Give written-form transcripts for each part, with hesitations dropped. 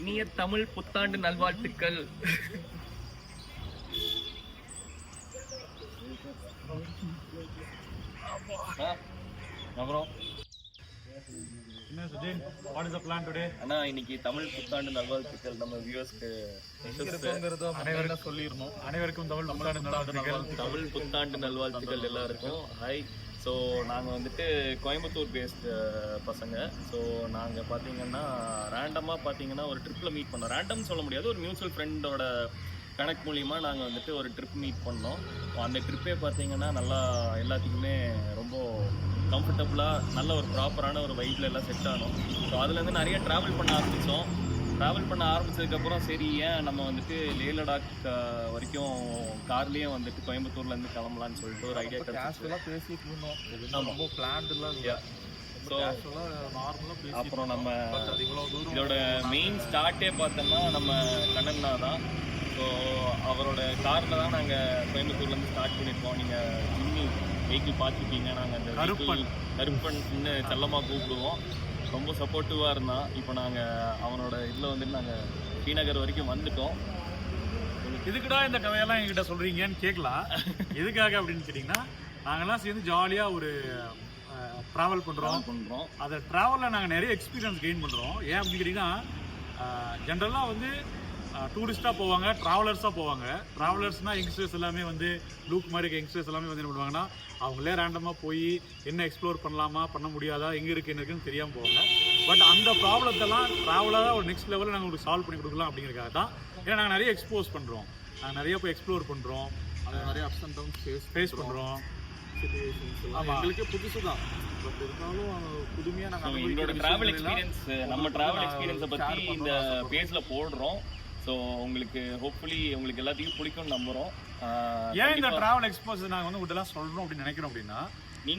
இனிய தமிழ் புத்தாண்டு நல்வாழ்த்துக்கள். அப்புறம் என்ன Sujin, what is the plan today? அண்ணா இன்னைக்கு தமிழ் புத்தாண்டு நல்வாழ்த்துக்கள் நம்ம வியூவர்ஸ்க்கு அனைவருக்கும் சொல்லிடணும். அனைவருக்கும் தமிழ் புத்தாண்டு நல்வாழ்த்துக்கள். தமிழ் புத்தாண்டு நல்வாழ்த்துக்கள் எல்லாருக்கும். ஹாய். ஸோ நாங்கள் வந்துட்டு கோயம்புத்தூர் பேஸ்டு பசங்க. ஸோ நாங்கள் பார்த்தீங்கன்னா ரேண்டமாக பார்த்தீங்கன்னா ஒரு ட்ரிப்பில் மீட் பண்ணோம். ரேண்டம் சொல்ல முடியாது, ஒரு மியூச்சுவல் ஃப்ரெண்டோட கனெக்ட் மூலிமா நாங்கள் வந்துட்டு ஒரு ட்ரிப் மீட் பண்ணோம். அந்த ட்ரிப்பே பார்த்தீங்கன்னா நல்லா எல்லாத்துக்குமே ரொம்ப கம்ஃபர்டபுளாக நல்ல ஒரு ப்ராப்பரான ஒரு வைப்பில் எல்லாம் செட் ஆனோம். ஸோ அதுலேருந்து நிறைய ட்ராவல் பண்ண ஆரம்பித்தோம். ட்ராவல் பண்ண ஆரம்பித்ததுக்கப்புறம் சரி ஏன் நம்ம வந்துட்டு லே லடாக் வரைக்கும் கார்லேயே வந்துட்டு கோயம்புத்தூர்லேருந்து கிளம்பலான்னு சொல்லிட்டு ஒரு ஐடியா பேசிட்டு இருந்தோம். ரொம்ப பிளான்ட் இல்லை. ஸோ அப்புறம் நம்ம இதோட மெயின் ஸ்டார்ட்டே பார்த்தோம்னா நம்ம கண்ணண்ணா தான். ஸோ அவரோட காரில் தான் நாங்கள் கோயம்புத்தூர்லேருந்து ஸ்டார்ட் பண்ணியிருக்கோம். நீங்கள் ஜிம்மி வெஹிக்கிள் பார்த்துருக்கீங்க. நாங்கள் அந்த கருப்பன்னு செல்லமாக கூப்பிடுவோம். ரொம்ப சப்போர்ட்டிவாக இருந்தான். இப்போ நாங்கள் அவனோட இதில் வந்துட்டு நாங்கள் ஸ்ரீநகர் வரைக்கும் வந்துட்டோம். எதுக்குடா இந்த கதையெல்லாம் என்கிட்ட சொல்கிறீங்கன்னு கேட்கலாம். எதுக்காக அப்படின்னு கேட்டிங்கன்னா, நாங்கள்லாம் சேர்ந்து ஜாலியாக ஒரு ட்ராவல் பண்ணுறோம். அதை ட்ராவலில் நாங்கள் நிறைய எக்ஸ்பீரியன்ஸ் கெயின் பண்ணுறோம். ஏன் அப்படின்னு கேட்டிங்கன்னா, ஜென்ரலாக வந்து டூரிஸ்ட்டாக போவாங்க, ட்ராவலர்ஸாக போவாங்க. ட்ராவலர்ஸ்னால் யங்ஸ்டர்ஸ் எல்லாமே வந்து லூக் மாதிரி இருக்க யங்ஸ்டர்ஸ் எல்லாமே வந்து என்ன பண்ணுவாங்கன்னா, அவங்களே ரேண்டமாக போய் என்ன எக்ஸ்ப்ளோர் பண்ணலாமா பண்ண முடியாதா எங்கே இருக்குது என்ன இருக்குன்னு தெரியாமல் போவாங்க. பட் அந்த ப்ராப்ளத்தெல்லாம் ட்ராவலாக ஒரு நெக்ஸ்ட் லெவலில் நாங்கள் உங்களுக்கு சால்வ் பண்ணி கொடுக்கலாம் அப்படிங்கிறதுக்காக தான். ஏன்னா நாங்கள் நிறைய எக்ஸ்போஸ் பண்ணுறோம், நாங்கள் நிறைய போய் எக்ஸ்ப்ளோர் பண்ணுறோம், அதை நிறைய அப்ஸ் அண்ட் டவுன்ஸ் ஃபேஸ் பண்ணுறோம். ஆமாம், எங்களுக்கு புதுசு தான். பட் இருந்தாலும் புதுமையாக நாங்கள் எங்களோட ட்ராவல் எக்ஸ்பீரியன்ஸ், நம்ம ட்ராவல் எக்ஸ்பீரியன்ஸை பற்றி இந்த பேஜில் போடுறோம். ஸோ உங்களுக்கு ஹோப்ஃபுல்லி உங்களுக்கு எல்லாத்தையும் பிடிக்கும்னு நம்புகிறோம். ஏன் இந்த ட்ராவல் எக்ஸ்போஸ் நாங்கள் வந்து இதெல்லாம் சொல்கிறோம் அப்படின்னு நினைக்கிறோம் அப்படின்னா,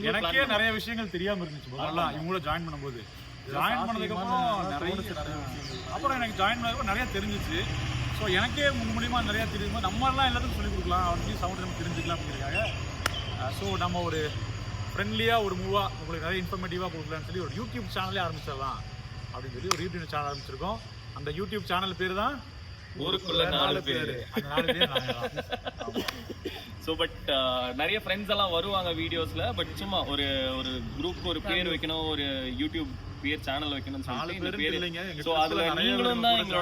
எனக்கே நிறைய விஷயங்கள் தெரியாமல் இருந்துச்சு முதல்ல இவங்கள ஜாயின் பண்ணும்போது. ஜாயின் பண்ணதுக்கப்புறம் அப்புறம் எனக்கு ஜாயின் பண்ணதுக்கப்புறம் நிறையா தெரிஞ்சிச்சு. ஸோ எனக்கே மூலிமா நிறையா தெரியும்போது நம்மளாம் எல்லாத்துக்கும் சொல்லிக் கொடுக்கலாம், அவனுக்கு சவுண்ட் நம்ம தெரிஞ்சுக்கலாம் அப்படிங்கிறதுக்காக. ஸோ நம்ம ஒரு ஃப்ரெண்ட்லியாக ஒரு மூவாக உங்களுக்கு நிறைய இன்ஃபர்மேட்டிவாக கொடுக்கலான்னு சொல்லி ஒரு யூடியூப் சேனலே ஆரம்பிச்சிடலாம் அப்படின்னு சொல்லி ஒரு யூடியூப் சேனல் ஆரம்பிச்சிருக்கோம். அந்த யூடியூப் சேனல் பேர் தான் ஊருக்குள்ள 4 பேர். ஸோ பட் நிறைய ஃப்ரெண்ட்ஸ் எல்லாம் வருவாங்க வீடியோஸில். பட் சும்மா ஒரு ஒரு குரூப் ஒரு பேர் வைக்கணும், ஒரு யூடியூப் பேர் சேனல் வைக்கணும்னு சொல்லிட்டு இந்த பேர். ஸோ அதில் நீங்களும் தான் எங்களோட